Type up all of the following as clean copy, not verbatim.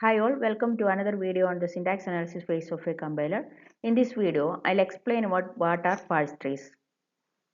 Hi all, welcome to another video on the syntax analysis phase of a compiler. In this video, I'll explain what are parse trees.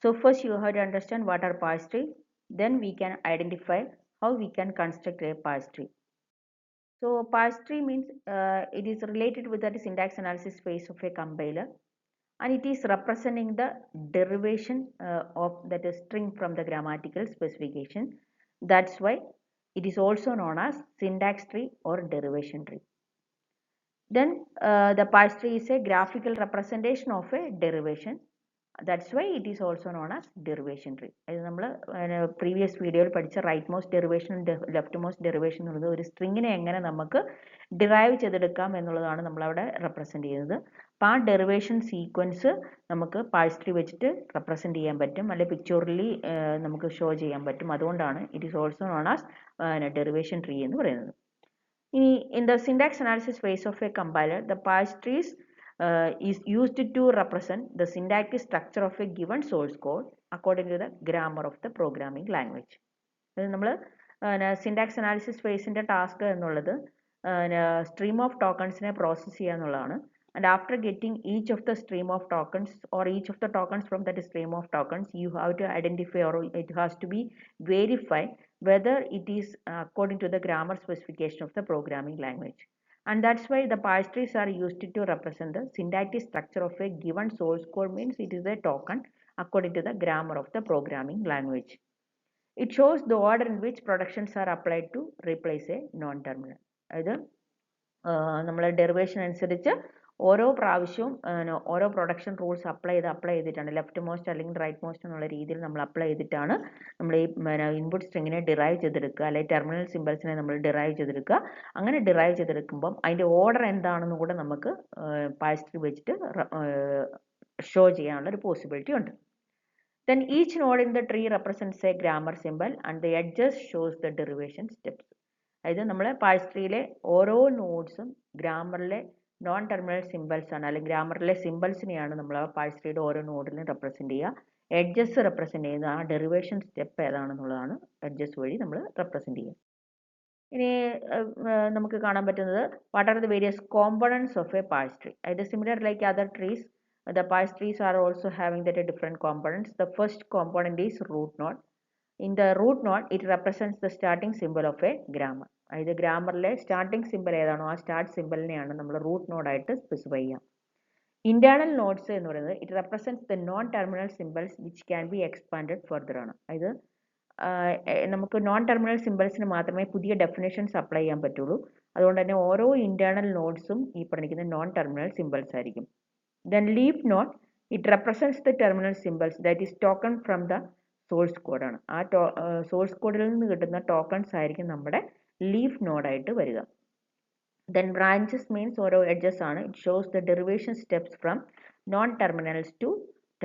So first you have to understand what are parse tree, then we can identify how we can construct a parse tree. So parse tree means it is related with the syntax analysis phase of a compiler, and it is representing the derivation of that string from the grammatical specification. That's why it is also known as syntax tree or derivation tree. Then the parse tree is a graphical representation of a derivation. That's why it is also known as derivation tree. അത് നമ്മൾ previous വീഡിയോയിൽ പഠിച്ച right most derivation left most derivation എന്നുള്ളത് ഒരു സ്ട്രിങ്ങിനെ എങ്ങനെ നമുക്ക് derive ചെയ്തെടുക്കാം എന്നുള്ളതാണ് നമ്മളവിടെ റെപ്രസെൻറ്റ് ചെയ്യുന്നത്. അപ്പോൾ ആ ഡെറിവേഷൻ സീക്വൻസ് നമുക്ക് പാഴ്സ് ട്രീ വെച്ചിട്ട് റെപ്രസെൻറ്റ് ചെയ്യാൻ പറ്റും, അല്ലെങ്കിൽ പിക്ചോറലി നമുക്ക് ഷോ ചെയ്യാൻ പറ്റും. അതുകൊണ്ടാണ് it is also known as derivation tree എന്ന് പറയുന്നത്. In the syntax analysis phase of a compiler, the parse trees is used to represent the syntactic structure of a given source code according to the grammar of the programming language. നമ്മൾ syntax analysis ഫേസിൻ്റെ task എന്നുള്ളത് stream of ടോക്കൺസിനെ process ചെയ്യുക എന്നുള്ളതാണ്. And after getting each of the stream of tokens or each of the tokens from that stream of tokens, you have to identify, or it has to be verified whether it is according to the grammar specification of the programming language. And that's why the parse trees are used to represent the syntactic structure of a given source code. Means it is a token according to the grammar of the programming language. It shows the order in which productions are applied to replace a non-terminal. അതായത് നമ്മൾ derivation അനുസരിച്ച് ഓരോ പ്രാവശ്യവും ഓരോ production rules apply ചെയ്തിട്ടാണ് left most അല്ലെങ്കിൽ right most എന്നുള്ള രീതിയിൽ നമ്മൾ അപ്ലൈ ചെയ്തിട്ടാണ് നമ്മൾ ഈ ഇൻപുട്ട് സ്ട്രിങ്ങിനെ ഡിറൈവ് ചെയ്തെടുക്കുക, അല്ലെങ്കിൽ ടെർമിനൽ സിമ്പിൾസിനെ നമ്മൾ ഡിറൈവ് ചെയ്തെടുക്കുക. അങ്ങനെ ഡിറൈവ് ചെയ്തെടുക്കുമ്പം അതിൻ്റെ ഓർഡർ എന്താണെന്ന് കൂടെ നമുക്ക് പാഴ്സ് ട്രീ വെച്ചിട്ട് ഷോ ചെയ്യാനുള്ള ഒരു പോസിബിലിറ്റി ഉണ്ട്. Then each node in the tree represents a grammar symbol and the edges shows the derivation steps. അതായത് നമ്മൾ പാഴ്സ് ട്രീയിലെ ഓരോ നോഡ്സും ഗ്രാമറിലെ നോൺ ടെർമിനൽ സിമ്പിൾസ് ആണ്, അല്ലെങ്കിൽ ഗ്രാമറിലെ സിമ്പിൾസിനെയാണ് നമ്മൾ ആ പാഴ്സ് ട്രീയുടെ ഓരോ നോഡിലും റെപ്രസെൻറ്റ് ചെയ്യുക. എഡ്ജസ് റെപ്രസെൻറ്റ് ചെയ്യുന്ന ആ ഡെറിവേഷൻ സ്റ്റെപ്പ് ഏതാണെന്നുള്ളതാണ് എഡ്ജസ് വഴി നമ്മൾ റെപ്രസെൻറ്റ് ചെയ്യുക. ഇനി നമുക്ക് കാണാൻ പറ്റുന്നത് what are the various components of a parse tree. അതായത് similar like other trees, the parse trees are also having that different components. The first component is root node. In the root node, it represents the starting symbol of a grammar. അതായത് ഗ്രാമറിലെ starting simple ഏതാണോ ആ start സിമ്പിളിനെയാണ് നമ്മൾ root നോഡായിട്ട് specify ചെയ്യുക. Internal nodes എന്ന് പറയുന്നത് it represents the non terminal symbols which can be expanded further ആണ്. അതായത് നമുക്ക് നോൺ ടെർമിനൽ സിമ്പിൾസിന് മാത്രമേ പുതിയ ഡെഫിനേഷൻസ് അപ്ലൈ ചെയ്യാൻ പറ്റുള്ളൂ. അതുകൊണ്ട് തന്നെ ഓരോ ഇന്റേണൽ നോഡ്സും ഈ പറഞ്ഞിരിക്കുന്ന നോൺ ടെർമിനൽ സിമ്പിൾസ് ആയിരിക്കും. Then leaf node, it represents the terminal symbols that is token from the source code ആണ്. ആ സോഴ്സ് കോഡിൽ നിന്ന് കിട്ടുന്ന ടോക്കൺസ് ആയിരിക്കും നമ്മുടെ ലീഫ് നോഡായിട്ട് വരിക. Then branches means ഓരോ എഡ്ജസ് ആണ്. It shows the derivation steps from non terminals to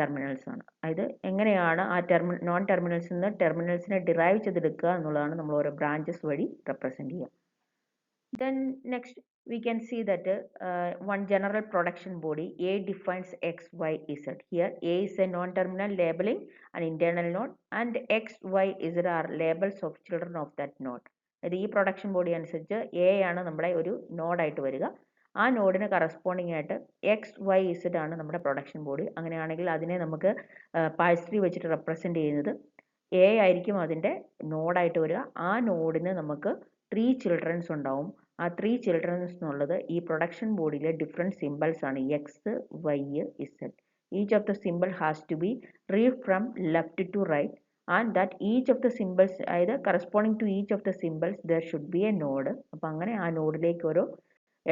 terminals ആണ്. അതായത് എങ്ങനെയാണ് ആ നോൺ ടെർമിനൽസിൽ നിന്ന് ടെർമിനൽസിനെ ഡിറൈവ് ചെയ്തെടുക്കുക എന്നുള്ളതാണ് നമ്മൾ ഓരോ ബ്രാഞ്ചസ് വഴി റെപ്രസെൻറ്റ് ചെയ്യുക. Then next we can see that one general production body A defines X, Y, Z. Here A is a non-terminal labeling an internal node, and X, Y, Z are labels of children of that node. അത് ഈ production body അനുസരിച്ച് A ആണ് നമ്മുടെ ഒരു നോഡായിട്ട് വരിക. ആ നോഡിന് corresponding ആയിട്ട് എക്സ് വൈ ഇസഡ് ആണ് നമ്മുടെ പ്രൊഡക്ഷൻ ബോഡി. അങ്ങനെയാണെങ്കിൽ അതിനെ നമുക്ക് പാഴ്സ് ട്രീ വെച്ചിട്ട് റെപ്രസെൻറ്റ് ചെയ്യുന്നത് എ ആയിരിക്കും അതിൻ്റെ നോഡായിട്ട് വരിക. ആ നോഡിന് നമുക്ക് 3 ചിൽഡ്രൻസ് ഉണ്ടാവും. ആ 3 ചിൽഡ്രൻസ് എന്നുള്ളത് ഈ പ്രൊഡക്ഷൻ ബോഡിയിലെ ഡിഫറെൻറ്റ് സിമ്പിൾസ് ആണ്, X Y Z. Each of the symbol has to be read from left to right, and that each of the symbols, അതായത് corresponding to each of the symbols there should be a node. അപ്പം അങ്ങനെ ആ നോഡിലേക്ക് ഓരോ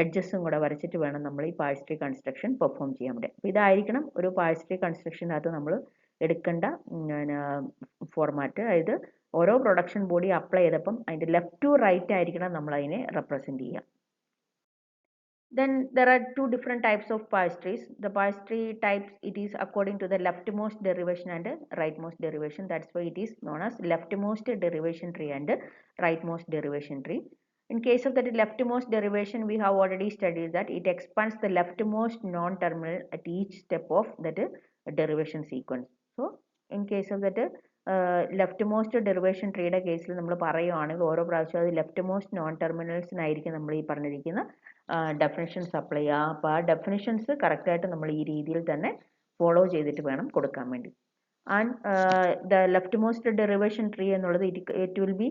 എഡ്ജസും കൂടെ വരച്ചിട്ട് വേണം നമ്മൾ ഈ പാഴ്സ് ട്രീ കൺസ്ട്രക്ഷൻ പെർഫോം ചെയ്യാൻ വേണ്ടി. അപ്പോൾ ഇതായിരിക്കണം ഒരു പാഴ്സ് ട്രീ കൺസ്ട്രക്ഷനകത്ത് നമ്മൾ എടുക്കേണ്ട ഫോർമാറ്റ്. അതായത് ഓരോ പ്രൊഡക്ഷൻ ബോഡി അപ്ലൈ ചെയ്തപ്പം അതിൻ്റെ ലെഫ്റ്റ് ടു റൈറ്റ് ആയിരിക്കണം നമ്മൾ അതിനെ റെപ്രസെൻറ്റ് ചെയ്യുക. Then there are two different types of parse trees. The parse tree types, it is according to the leftmost derivation and rightmost derivation. That's why it is known as leftmost derivation tree and rightmost derivation tree. In case of that leftmost derivation, we have already studied that it expands the leftmost non-terminal at each step of that derivation sequence. So in case of that left most derivation ട്രീയുടെ കേസിൽ നമ്മൾ പറയുകയാണെങ്കിൽ ഓരോ പ്രാവശ്യം അത് left most non ടെർമിനൽസിനായിരിക്കും നമ്മൾ ഈ പറഞ്ഞിരിക്കുന്ന ഡെഫിനിഷൻസ് അപ്ലൈ ചെയ്യുക. അപ്പോൾ ആ ഡെഫിനിഷൻസ് കറക്റ്റായിട്ട് നമ്മൾ ഈ രീതിയിൽ തന്നെ ഫോളോ ചെയ്തിട്ട് വേണം കൊടുക്കാൻ വേണ്ടി. And the left most derivation tree എന്നുള്ളത് it will be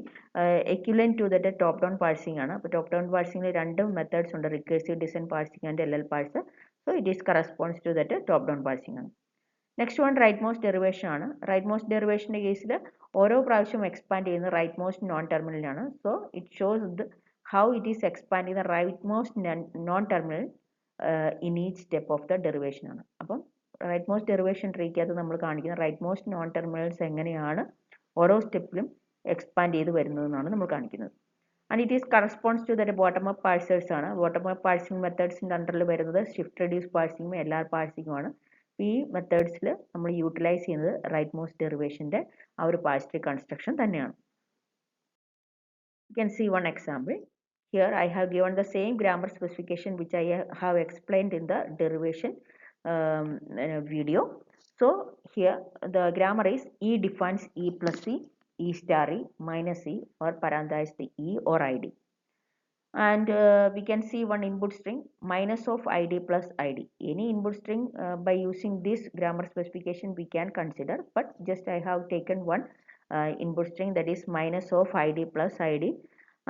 equivalent to that top down parsing ആണ്. അപ്പോൾ ടോപ്പ് ഡൗൺ പാഴ്സിംഗിൽ രണ്ട് മെത്തേഡ്സ് ഉണ്ട്, recursive descent parsing and LL parse. So it is corresponds to that top down parsing ആണ്. Next one right most derivation ആണ്. Right most ഡെറിവേഷൻ്റെ കേസിൽ ഓരോ പ്രാവശ്യം എക്സ്പാൻഡ് ചെയ്യുന്നത് റൈറ്റ് മോസ്റ്റ് നോൺ ടെർമിനലാണ്. So it shows how it is expanding the right most non terminal in each step of the derivation ആണ്. അപ്പം റൈറ്റ് മോസ്റ്റ് ഡെറിവേഷൻ ട്രീക്കകത്ത് നമ്മൾ കാണിക്കുന്ന റൈറ്റ് മോസ്റ്റ് നോൺ ടെർമിനൽസ് എങ്ങനെയാണ് ഓരോ സ്റ്റെപ്പിലും എക്സ്പാൻഡ് ചെയ്ത് വരുന്നതെന്നാണ് നമ്മൾ കാണിക്കുന്നത്. And it is corresponds to the bottom up parsers ആണ്. ബോട്ടം അപ്പ് പാഴ്സിംഗ് മെത്തേഡ്സിൻ്റെ അണ്ടറിൽ വരുന്നത് ഷിഫ്റ്റ് റെഡ്യൂസ് പാഴ്സിംഗും LR പാഴ്സിംഗും ആണ്. ഈ മെത്തേഡ്സിൽ നമ്മൾ യൂട്ടിലൈസ് ചെയ്യുന്നത് റൈറ്റ് മോസ്റ്റ് ഡെറിവേഷൻ്റെ ആ ഒരു പാഴ്സ് ട്രീ കൺസ്ട്രക്ഷൻ തന്നെയാണ്. You can see one example. Here I have given the same grammar specification which I have explained in the derivation video. So here the grammar is E defines E plus E, E star E, minus E, or parenthesized E or ID. And we can see one input string minus of ID plus ID. Any input string by using this grammar specification we can consider, but just I have taken one input string that is minus of ID plus ID,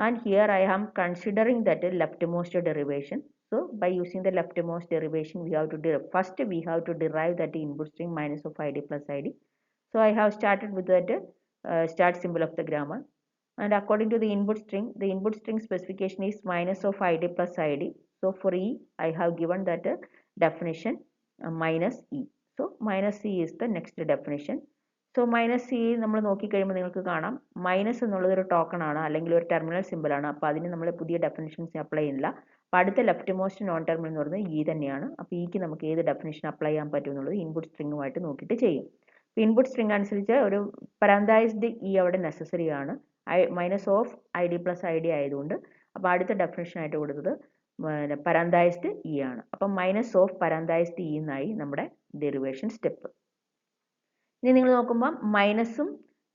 and here I am considering that leftmost derivation. So by using the leftmost derivation we have to first we have to derive that input string minus of ID plus ID. So I have started with that start symbol of the grammar, and according to the input string specification is minus of ID plus ID. So for E I have given that definition minus E. So minus E is the next definition. So minus C നമ്മൾ നോക്കിക്കഴിയുമ്പോൾ നിങ്ങൾക്ക് കാണാം minus എന്നുള്ളത് ഒരു token ആണ്, അല്ലെങ്കിൽ ഒരു terminal simple ആണ്. അപ്പോൾ അതിന് നമ്മൾ പുതിയ ഡെഫിനിഷൻസ് അപ്ലൈ ചെയ്യുന്നില്ല. അപ്പോൾ അടുത്ത ലെഫ്റ്റ് മോസ്റ്റ് നോൺ ടെർമിനൽ എന്ന് പറയുന്നത് ഇ തന്നെയാണ്. അപ്പോൾ ഇക്ക് നമുക്ക് ഏത് ഡെഫിനിഷൻ അപ്ലൈ ചെയ്യാൻ പറ്റും എന്നുള്ളത് ഇൻപുട്ട് സ്ട്രിങ്ങുമായിട്ട് നോക്കിയിട്ട് ചെയ്യും. അപ്പോൾ ഇൻപുട്ട് സ്ട്രിങ് അനുസരിച്ച് ഒരു പാരന്തൈസ്ഡ് ഇ അവിടെ നെസസറി ആണ്, minus of I D plus I D ആയതുകൊണ്ട്. അപ്പോൾ അടുത്ത ഡെഫിനിഷൻ ആയിട്ട് കൊടുത്തത് പാരന്തൈസ്ഡ് ഇ ആണ്. അപ്പം മൈനസ് ഓഫ് പാരന്തൈസ്ഡ് ഇ എന്നായി നമ്മുടെ ഡെറിവേഷൻ സ്റ്റെപ്പ്. ഇനി നിങ്ങൾ നോക്കുമ്പോൾ മൈനസും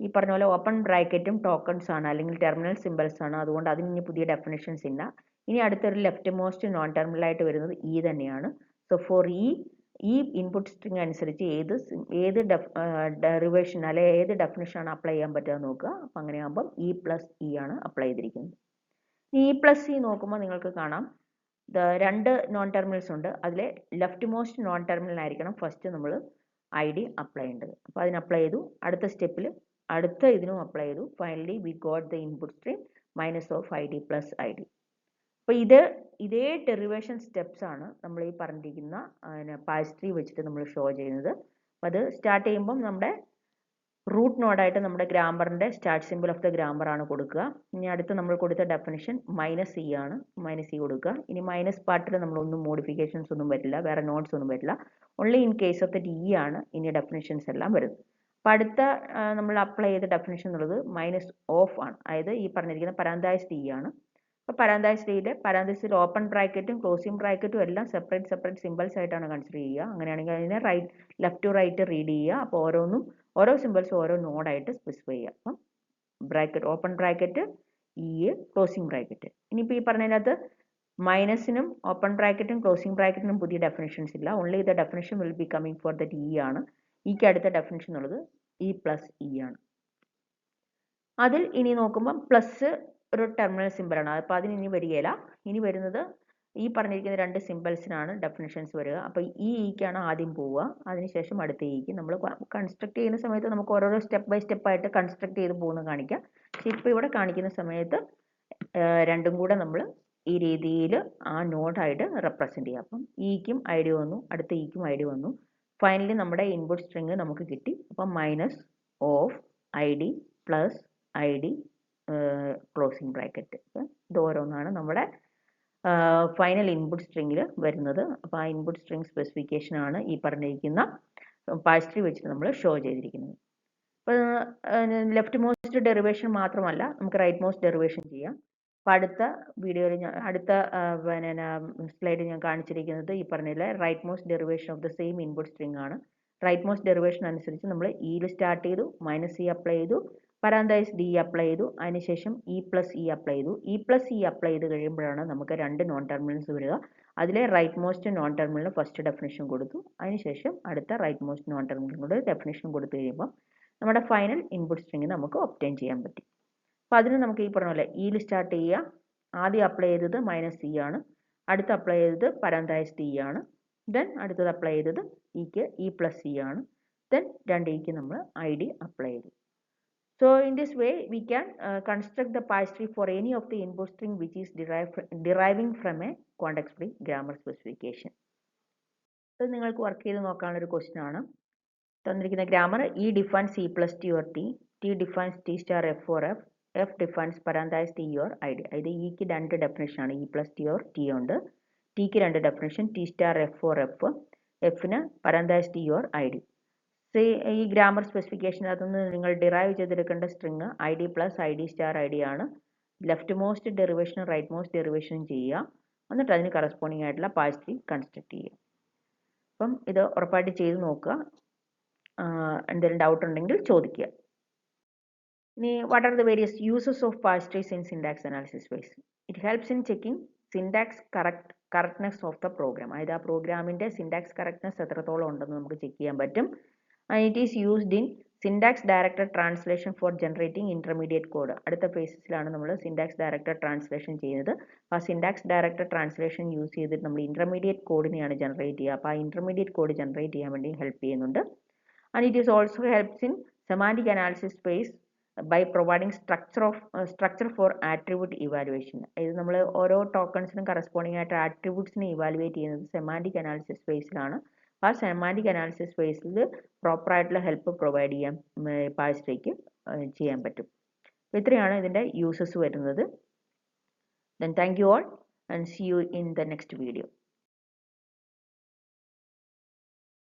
ഈ പറഞ്ഞ പോലെ ഓപ്പൺ ബ്രാക്കറ്റും ടോക്കൺസ് ആണ്, അല്ലെങ്കിൽ ടെർമിനൽ സിമ്പിൾസ് ആണ്. അതുകൊണ്ട് അതിന് ഇനി പുതിയ ഡെഫിനിഷൻസ് ഇല്ല. ഇനി അടുത്തൊരു ലെഫ്റ്റ് മോസ്റ്റ് നോൺ ടെർമിനൽ ആയിട്ട് വരുന്നത് ഇ തന്നെയാണ്. സോ ഫോർ ഈ ഇൻപുട്ട് സ്ട്രിങ് അനുസരിച്ച് ഏത് ഡെറിവേഷൻ അല്ലെങ്കിൽ ഏത് ഡെഫിനിഷനാണ് അപ്ലൈ ചെയ്യാൻ പറ്റുക നോക്കുക. അപ്പം അങ്ങനെയാകുമ്പം ഇ പ്ലസ് ഇ ആണ് അപ്ലൈ ചെയ്തിരിക്കുന്നത്. ഇ പ്ലസ് ഇ നോക്കുമ്പോൾ നിങ്ങൾക്ക് കാണാം രണ്ട് നോൺ ടെർമിനൽസ് ഉണ്ട്. അതിലെ ലെഫ്റ്റ് മോസ്റ്റ് നോൺ ടെർമിനൽ ആയിരിക്കണം ഫസ്റ്റ് നമ്മൾ ഐ ഡി അപ്ലൈ ചെയ്യേണ്ടത്. അപ്പോൾ അതിന് അപ്ലൈ ചെയ്തു. അടുത്ത സ്റ്റെപ്പിൽ അടുത്ത ഇതിനും അപ്ലൈ ചെയ്തു. Finally we got the input string minus of I D plus I D. അപ്പോൾ ഇതേ ഡെറിവേഷൻ സ്റ്റെപ്സ് ആണ് നമ്മൾ ഈ പറഞ്ഞിരിക്കുന്ന പാഴ്സ് ട്രീ വെച്ചിട്ട് നമ്മൾ ഷോ ചെയ്യുന്നത്. അപ്പോൾ അത് സ്റ്റാർട്ട് ചെയ്യുമ്പം നമ്മുടെ റൂട്ട് നോഡായിട്ട് നമ്മുടെ ഗ്രാമറിൻ്റെ start symbol of the grammar ആണ് കൊടുക്കുക. ഇനി അടുത്ത് നമ്മൾ കൊടുത്ത ഡെഫിനിഷൻ മൈനസ് ഇ ആണ്, മൈനസ് ഇ കൊടുക്കുക. ഇനി മൈനസ് പാർട്ടിൽ നമ്മളൊന്നും മോഡിഫിക്കേഷൻസ് ഒന്നും വരില്ല, വേറെ നോട്ട്സ് ഒന്നും വരില്ല. Only in case of that E ആണ് ഇനി ഡെഫിനിഷൻസ് എല്ലാം വരുന്നത്. അപ്പോൾ അടുത്ത നമ്മൾ അപ്ലൈ ചെയ്ത ഡെഫിനിഷൻ എന്നുള്ളത് മൈനസ് ഓഫ് ആണ്, അതായത് ഈ പറഞ്ഞിരിക്കുന്ന പാരന്തൈസ്ഡ് ഇ ആണ്. അപ്പോൾ പാരന്തൈസ്ഡ് ഇയുടെ പാരന്തൈസിൽ ഓപ്പൺ ബ്രാക്കറ്റും ക്ലോസിംഗ് ബ്രാക്കറ്റും എല്ലാം സെപ്പറേറ്റ് സിമ്പിൾസ് ആയിട്ടാണ് കൺസിഡർ ചെയ്യുക. അങ്ങനെയാണെങ്കിൽ അതിനെ ലെഫ്റ്റ് ടു റൈറ്റ് റീഡ് ചെയ്യുക. അപ്പോൾ ഓരോ സിമ്പിൾസും ഓരോ നോഡായിട്ട് സ്പെസിഫൈ ചെയ്യുക. അപ്പം bracket open bracket E closing bracket. ഇനിയിപ്പോൾ ഈ പറഞ്ഞതിനകത്ത് മൈനസിനും ഓപ്പൺ ബ്രാക്കറ്റും ക്ലോസിംഗ് ബ്രാക്കറ്റിനും പുതിയ ഡെഫിനിഷൻസ് ഇല്ല. Only the definition will be coming for that E ആണ്. ഇക്ക് അടുത്ത ഡെഫിനിഷൻ ഉള്ളത് ഇ പ്ലസ് ഇ ആണ്. അതിൽ ഇനി നോക്കുമ്പോൾ പ്ലസ് ഒരു ടെർമിനൽ സിമ്പിളാണ്. അപ്പോൾ അതിന് ഇനി വരികയില്ല. ഇനി വരുന്നത് ഈ പറഞ്ഞിരിക്കുന്ന രണ്ട് സിമ്പിൾസിനാണ് ഡെഫിനിഷൻസ് വരിക. അപ്പോൾ ഇക്കാണ് ആദ്യം പോവുക, അതിനുശേഷം അടുത്ത ഇക്ക്. നമ്മൾ കൺസ്ട്രക്ട് ചെയ്യുന്ന സമയത്ത് നമുക്ക് ഓരോരോ സ്റ്റെപ്പ് ബൈ സ്റ്റെപ്പായിട്ട് കൺസ്ട്രക്ട് ചെയ്ത് പോകുന്നത് കാണിക്കാം. പക്ഷേ ഇപ്പോൾ ഇവിടെ കാണിക്കുന്ന സമയത്ത് രണ്ടും കൂടെ നമ്മൾ ഈ രീതിയിൽ ആ നോഡായിട്ട് റെപ്രസെൻറ്റ് ചെയ്യുക. അപ്പം ഇക്കും ഐ ഡി വന്നു, അടുത്ത ഇക്കും ഐ ഡി വന്നു. ഫൈനലി നമ്മുടെ ഇൻപുട്ട് സ്ട്രിങ് നമുക്ക് കിട്ടി. അപ്പം minus of I D plus I D closing bracket. ഇത് ഓരോന്നാണ് നമ്മുടെ ഫൈനൽ ഇൻപുട്ട് സ്ട്രിങ്ങിൽ വരുന്നത്. അപ്പോൾ ആ ഇൻപുട്ട് സ്ട്രിങ് സ്പെസിഫിക്കേഷൻ ആണ് ഈ പറഞ്ഞിരിക്കുന്ന പാഴ്സ് ട്രീ വെച്ചിട്ട് നമ്മൾ ഷോ ചെയ്തിരിക്കുന്നത്. അപ്പോൾ ലെഫ്റ്റ് മോസ്റ്റ് ഡെറിവേഷൻ മാത്രമല്ല, നമുക്ക് റൈറ്റ് മോസ്റ്റ് ഡെറിവേഷൻ ചെയ്യാം. അപ്പോൾ അടുത്ത വീഡിയോയിൽ അടുത്ത സ്ലൈഡിൽ ഞാൻ കാണിച്ചിരിക്കുന്നത് ഈ പറഞ്ഞില്ല right most derivation of the same input string ആണ്. റൈറ്റ് മോസ്റ്റ് ഡെറിവേഷൻ അനുസരിച്ച് നമ്മൾ ഇയിൽ സ്റ്റാർട്ട് ചെയ്തു, മൈനസ് ഇ അപ്ലൈ ചെയ്തു, പരാന്തൈസ് ഡി അപ്ലൈ ചെയ്തു, അതിനുശേഷം ഇ പ്ലസ് ഇ അപ്ലൈ ചെയ്തു. ഇ പ്ലസ് ഇ അപ്ലൈ ചെയ്ത് കഴിയുമ്പോഴാണ് നമുക്ക് രണ്ട് നോൺ ടെർമിനൽസ് വരിക. അതിലെ right most non terminal first definition കൊടുത്തു, അതിനുശേഷം അടുത്ത റൈറ്റ് മോസ്റ്റ് നോൺ ടെർമിനലിനോട് ഡെഫിനിഷൻ കൊടുത്തു കഴിയുമ്പോൾ നമ്മുടെ ഫൈനൽ ഇൻപുട്ട് സ്ട്രിങ് നമുക്ക് ഒബ്റ്റെയിൻ ചെയ്യാൻ പറ്റും. അപ്പോൾ അതിന് നമുക്ക് ഈ പറഞ്ഞ പോലെ ഇയിൽ സ്റ്റാർട്ട് ചെയ്യുക. ആദ്യം അപ്ലൈ ചെയ്തത് മൈനസ് ഇ ആണ്, അടുത്ത് അപ്ലൈ ചെയ്തത് പരാന്തൈസ് ഡി ആണ്, ദെൻ അടുത്തത് അപ്ലൈ ചെയ്തത് ഇക്ക് ഇ പ്ലസ് ഇ ആണ്, ദെൻ രണ്ട് ഇക്ക് നമ്മൾ ഐ ഡി അപ്ലൈ ചെയ്തു. So in this way we can construct the parse tree for any of the input string which is deriving from a context-free grammar specification. ഇത് നിങ്ങൾക്ക് work ചെയ്ത് നോക്കാനുള്ള ഒരു ക്വസ്റ്റ്യൻ ആണ്. തന്നിരിക്കുന്ന grammar E defines E plus T or T, T defines T star F or F, F defines parenthesis T or I D. ഇത് ഇക്ക് രണ്ട് ഡെഫിനേഷൻ ആണ്, E plus T or T ഉണ്ട്, ടിക്ക് രണ്ട് definition, T star F or F, എഫിന് parenthesis T or I D. ഈ grammar സ്പെസിഫിക്കേഷനകത്തുനിന്ന് നിങ്ങൾ ഡിറൈവ് ചെയ്തെടുക്കേണ്ട string I D plus I D star I D ആണ്. ലെഫ്റ്റ് മോസ്റ്റ് ഡെറിവേഷനും റൈറ്റ് മോസ്റ്റ് ഡെറിവേഷനും ചെയ്യുക, എന്നിട്ട് അതിന് കറസ്പോണ്ടിങ് ആയിട്ടുള്ള പാഴ്സ് ട്രീ കൺസ്ട്രക്ട് ചെയ്യുക. അപ്പം ഇത് ഉറപ്പായിട്ട് ചെയ്ത് നോക്കുക. എന്തെങ്കിലും ഡൗട്ട് ഉണ്ടെങ്കിൽ ചോദിക്കുക. ഇനി what are the various uses of parse trees in syntax analysis phase? It helps in checking syntax correctness of the program. അതായത് ആ പ്രോഗ്രാമിൻ്റെ സിൻടാക്സ് കറക്റ്റ്നെസ് എത്രത്തോളം ഉണ്ടെന്ന് നമുക്ക് ചെക്ക് ചെയ്യാൻ പറ്റും. And it is used in syntax directed translation for generating intermediate code. അടുത്ത ഫേസസിലാണ് നമ്മൾ സിൻടാക്സ് ഡയറക്റ്റഡ് ട്രാൻസ്ലേഷൻ ചെയ്യുന്നത്. അപ്പോൾ ആ സിൻടാക്സ് ഡയറക്റ്റഡ് ട്രാൻസ്ലേഷൻ യൂസ് ചെയ്തിട്ട് നമ്മൾ ഇന്റർമീഡിയറ്റ് കോഡിനെയാണ് ജനറേറ്റ് ചെയ്യുക. അപ്പോൾ ആ ഇന്റർമീഡിയറ്റ് കോഡ് ജനറേറ്റ് ചെയ്യാൻ വേണ്ടി ഹെൽപ്പ് ചെയ്യുന്നുണ്ട്. And it is also helps in semantic analysis space by providing structure for attribute evaluation. ഇത് നമ്മൾ ഓരോ ടോക്കൺസിനും കറസ്പോണ്ടിങ് ആയിട്ട് ആട്രിബ്യൂട്ട്സിനെ ഇവാലുവേറ്റ് ചെയ്യുന്നത് സെമാന്റിക് അനാലിസിസ് സ്പേസിലാണ്. ആ സെമാന്റിക് അനാലിസിസ് സ്പേസിൽ പ്രോപ്പറായിട്ടുള്ള ഹെൽപ്പ് പ്രൊവൈഡ് ചെയ്യാൻ പാഴ്സ് ട്രീക്ക് ചെയ്യാൻ പറ്റും. ഇത്രയാണ് ഇതിൻ്റെ യൂസസ് വരുന്നത്. Then thank you all and see you in the next video.